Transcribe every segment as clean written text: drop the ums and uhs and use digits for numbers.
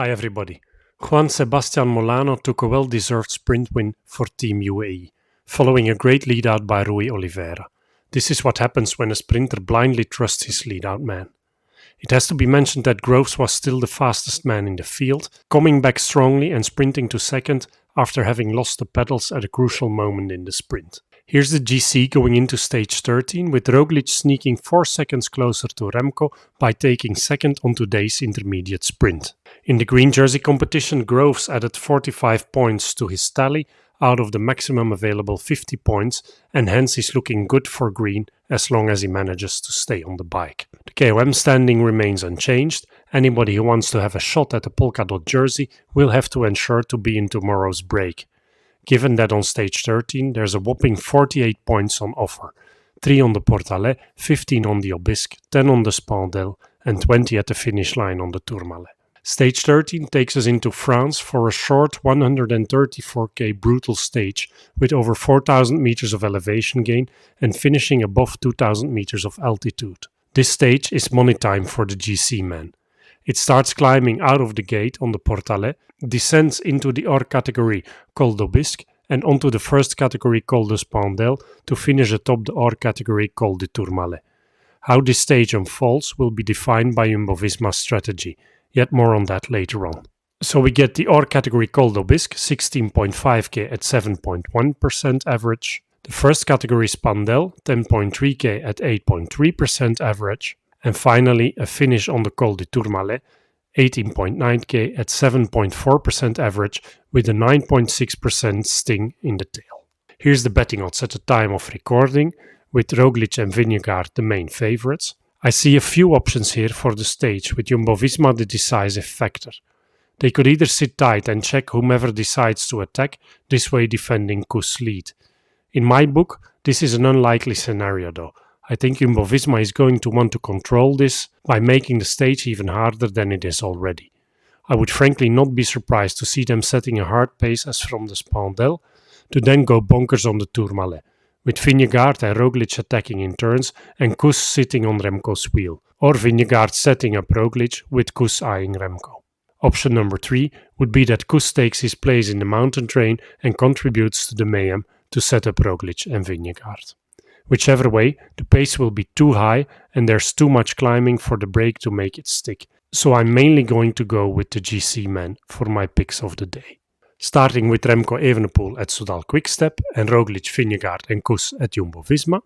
Hi everybody. Juan Sebastian Molano took a well-deserved sprint win for Team UAE, following a great lead-out by Rui Oliveira. This is what happens when a sprinter blindly trusts his lead-out man. It has to be mentioned that Groves was still the fastest man in the field, coming back strongly and sprinting to second after having lost the pedals at a crucial moment in the sprint. Here's the GC going into stage 13, with Roglic sneaking 4 seconds closer to Remco by taking second on today's intermediate sprint. In the green jersey competition, Groves added 45 points to his tally out of the maximum available 50 points, and hence is looking good for green as long as he manages to stay on the bike. The KOM standing remains unchanged. Anybody who wants to have a shot at the polka dot jersey will have to ensure to be in tomorrow's break. Given that on stage 13 there's a whopping 48 points on offer, 3 on the Portalet, 15 on the Obisque, 10 on the Spandel and 20 at the finish line on the Tourmalet. Stage 13 takes us into France for a short 134k brutal stage with over 4,000 meters of elevation gain and finishing above 2,000 meters of altitude. This stage is money time for the GC man. It starts climbing out of the gate on the Portalet, descends into the Or category Col d'Aubisque and onto the first category Col de Spandel to finish atop the Or category Col du Tourmalet. How this stage unfolds will be defined by Jumbo-Visma's strategy, yet more on that later on. So we get the Or category Col d'Aubisque 16.5k at 7.1% average, the first category Spandel 10.3k at 8.3% average, and finally a finish on the Col du Tourmalet 18.9k at 7.4% average with a 9.6% sting in the tail. Here's the betting odds at the time of recording, with Roglic and Vingegaard the main favorites. I see a few options here for the stage, with Jumbo-Visma the decisive factor. They could either sit tight and check whomever decides to attack, this way defending Kuss' lead. In my book, this is an unlikely scenario though. I think Jumbo-Visma is going to want to control this by making the stage even harder than it is already. I would frankly not be surprised to see them setting a hard pace as from the Spandel, to then go bonkers on the Tourmalet, with Vingegaard and Roglic attacking in turns and Kuss sitting on Remco's wheel, or Vingegaard setting up Roglic with Kuss eyeing Remco. Option number 3 would be that Kuss takes his place in the mountain train and contributes to the mayhem to set up Roglic and Vingegaard. Whichever way, the pace will be too high and there's too much climbing for the break to make it stick, so I'm mainly going to go with the GC man for my picks of the day. Starting with Remco Evenepoel at Soudal Quickstep and Roglic, Vingegaard and Kuss at Jumbo-Visma,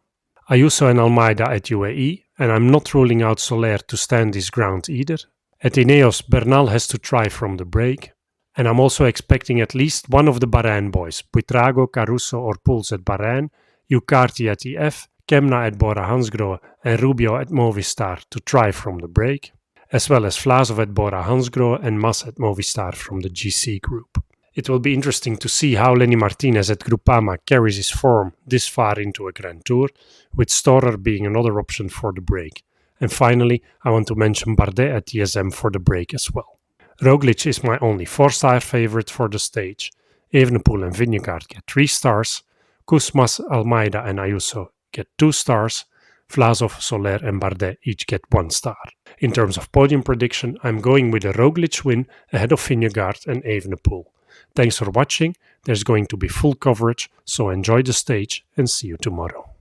Ayuso and Almeida at UAE, and I'm not ruling out Soler to stand his ground either. At Ineos, Bernal has to try from the break, and I'm also expecting at least one of the Bahrain boys, Buitrago, Caruso or Pouls at Bahrain, Ucarty at EF, Kemna at Bora Hansgrohe and Rubio at Movistar to try from the break, as well as Vlasov at Bora Hansgrohe and Mas at Movistar from the GC group. It will be interesting to see how Lenny Martinez at Groupama carries his form this far into a Grand Tour, with Storer being another option for the break. And finally, I want to mention Bardet at DSM for the break as well. Roglic is my only 4-star favorite for the stage. Evenepoel and Vingegaard get 3 stars. Kuss, Mas, Almeida and Ayuso get 2 stars. Vlasov, Soler and Bardet each get 1 star. In terms of podium prediction, I'm going with a Roglic win ahead of Vingegaard and Evenepoel. Thanks for watching. There's going to be full coverage, so enjoy the stage and see you tomorrow.